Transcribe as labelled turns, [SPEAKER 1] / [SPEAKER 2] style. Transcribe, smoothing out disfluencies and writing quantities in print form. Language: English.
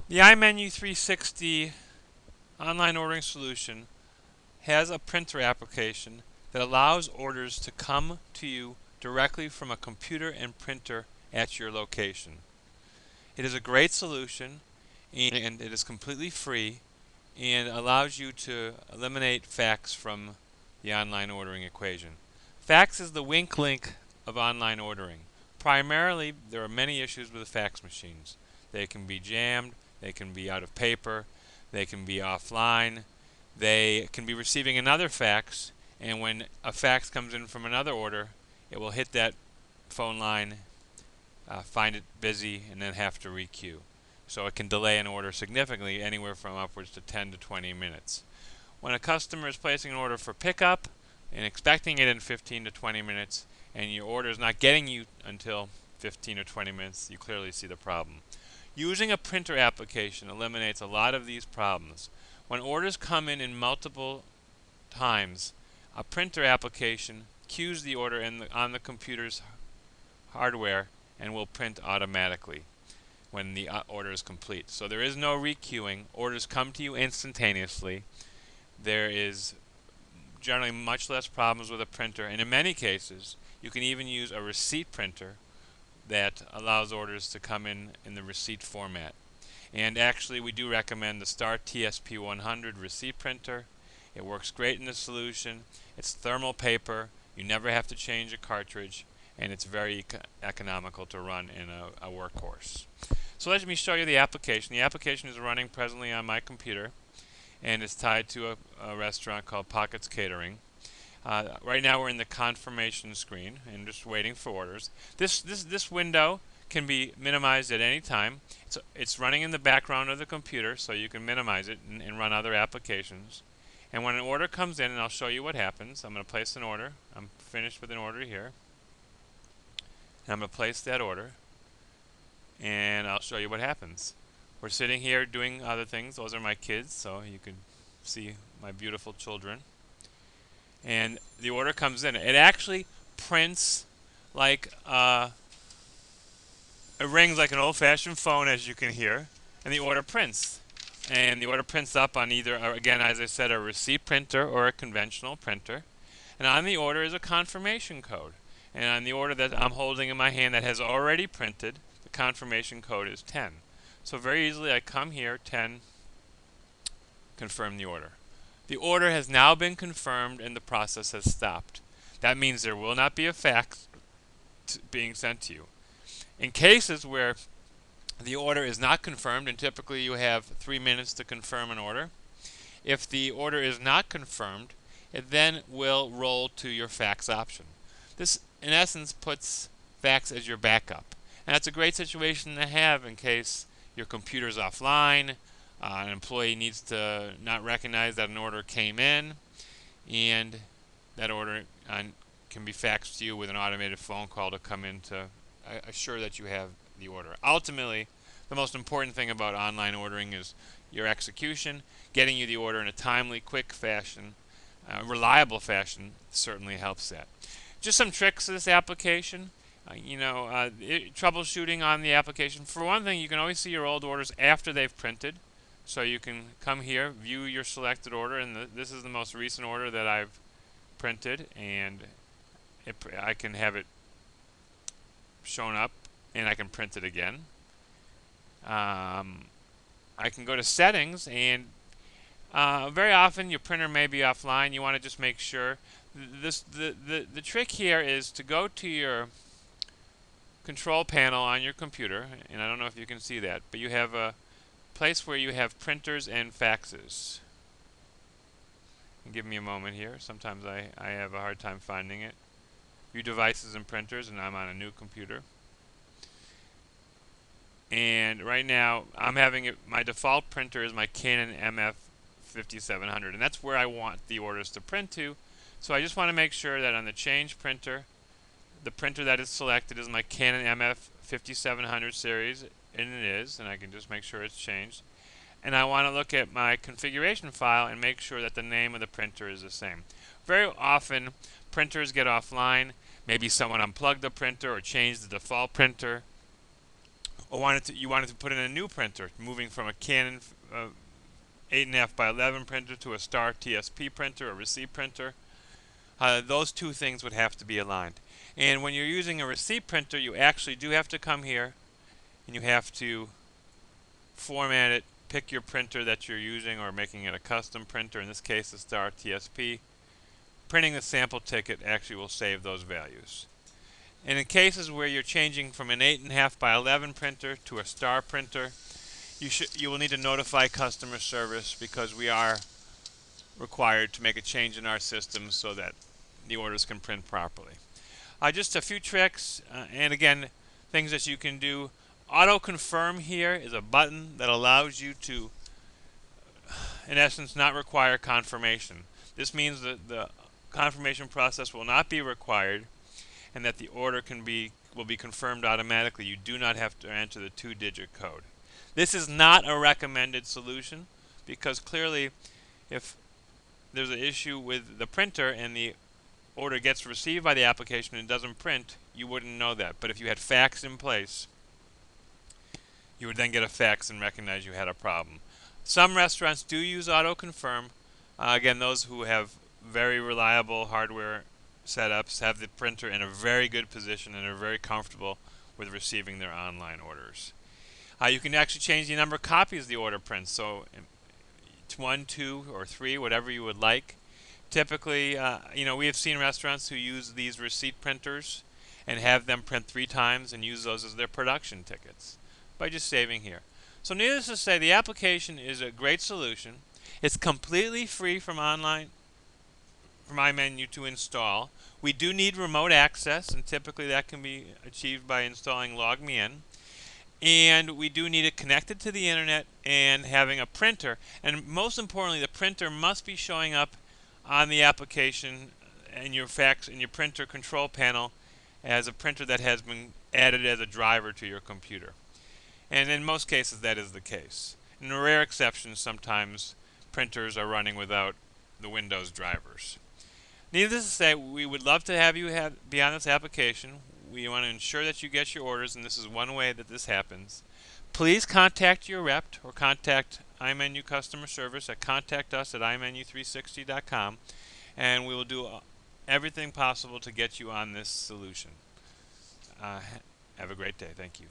[SPEAKER 1] The iMenu360 online ordering solution has a printer application that allows orders to come to you directly from a computer and printer at your location. It is a great solution and it is completely free and allows you to eliminate fax from the online ordering equation. Fax is the weak link of online ordering. Primarily, there are many issues with the fax machines. They can be jammed, they can be out of paper, they can be offline, they can be receiving another fax, and when a fax comes in from another order, it will hit that phone line, find it busy, and then have to requeue. So it can delay an order significantly, anywhere from upwards to 10 to 20 minutes. When a customer is placing an order for pickup and expecting it in 15 to 20 minutes, and your order is not getting you until 15 or 20 minutes, you clearly see the problem. Using a printer application eliminates a lot of these problems. When orders come in multiple times, a printer application queues the order on the computer's hardware and will print automatically when the order is complete. So there is no requeuing. Orders come to you instantaneously. There is generally much less problems with a printer, and in many cases you can even use a receipt printer that allows orders to come in the receipt format. And actually we do recommend the Star TSP100 receipt printer. It works great in the solution. It's thermal paper. You never have to change a cartridge, and it's very economical to run in a workhorse. So let me show you the application. The application is running presently on my computer, and it's tied to a restaurant called Pockets Catering. Right now we're in the confirmation screen and just waiting for orders. This window can be minimized at any time. It's running in the background of the computer, so you can minimize it and run other applications. And when an order comes in, and I'll show you what happens, I'm going to place an order. I'm finished with an order here. And I'm going to place that order, and I'll show you what happens. We're sitting here doing other things. Those are my kids, so you can see my beautiful children. And the order comes in. It actually prints like it rings like an old-fashioned phone, as you can hear, and the order prints. And the order prints up on either, again, as I said, a receipt printer or a conventional printer. And on the order is a confirmation code. And on the order that I'm holding in my hand that has already printed, the confirmation code is 10. So very easily I come here, 10, confirm the order. The order has now been confirmed and the process has stopped. That means there will not be a fax being sent to you. In cases where the order is not confirmed, and typically you have 3 minutes to confirm an order, if the order is not confirmed, it then will roll to your fax option. This, in essence, puts fax as your backup. And that's a great situation to have in case your computer's offline, an employee needs to not recognize that an order came in, and that order can be faxed to you with an automated phone call to come in to assure that you have the order. Ultimately, the most important thing about online ordering is your execution. Getting you the order in a timely, quick fashion, reliable fashion certainly helps that. Just some tricks of this application. Troubleshooting on the application. For one thing, you can always see your old orders after they've printed. So you can come here, view your selected order, and this is the most recent order that I've printed, and I can have it shown up, and I can print it again. I can go to settings, and very often your printer may be offline. You want to just make sure. The trick here is to go to your control panel on your computer, and I don't know if you can see that, but you have a place where you have printers and faxes. Give me a moment here. Sometimes I have a hard time finding it. View devices and printers, and I'm on a new computer. And right now I'm having it, my default printer is my Canon MF5700, and that's where I want the orders to print to. So I just want to make sure that on the change printer, the printer that is selected is my Canon MF5700 series, and it is, and I can just make sure it's changed. And I want to look at my configuration file and make sure that the name of the printer is the same. Very often printers get offline. Maybe someone unplugged the printer or changed the default printer, you wanted to put in a new printer, moving from a Canon 8.5 by 11 printer to a Star TSP printer, a receipt printer. Those two things would have to be aligned. And when you're using a receipt printer, you actually do have to come here and you have to format it, pick your printer that you're using or making it a custom printer, in this case the Star TSP. Printing the sample ticket actually will save those values. And in cases where you're changing from an 8.5 by 11 printer to a Star printer, you will need to notify customer service because we are required to make a change in our system so that the orders can print properly. Just a few tricks, and again, things that you can do. Auto confirm here is a button that allows you to, in essence, not require confirmation. This means that the confirmation process will not be required and that the order will be confirmed automatically. You do not have to enter the 2-digit code. This is not a recommended solution because clearly if there's an issue with the printer and the order gets received by the application and doesn't print, you wouldn't know that. But if you had fax in place, you would then get a fax and recognize you had a problem. Some restaurants do use auto-confirm. Again, those who have very reliable hardware setups have the printer in a very good position and are very comfortable with receiving their online orders. You can actually change the number of copies the order prints. So it's 1, 2, or 3, whatever you would like. Typically, we have seen restaurants who use these receipt printers and have them print 3 times and use those as their production tickets by just saving here. So needless to say, the application is a great solution. It's completely free from iMenu to install. We do need remote access, and typically that can be achieved by installing LogMeIn. And we do need it connected to the internet and having a printer. And most importantly, the printer must be showing up on the application and your printer control panel as a printer that has been added as a driver to your computer. And in most cases that is the case. In rare exceptions, sometimes printers are running without the Windows drivers. Needless to say, we would love to have you be on this application. We want to ensure that you get your orders, and this is one way that this happens. Please contact your rep or contact iMenu customer service at contactus@iMenu360.com, and we will do everything possible to get you on this solution. Have a great day. Thank you.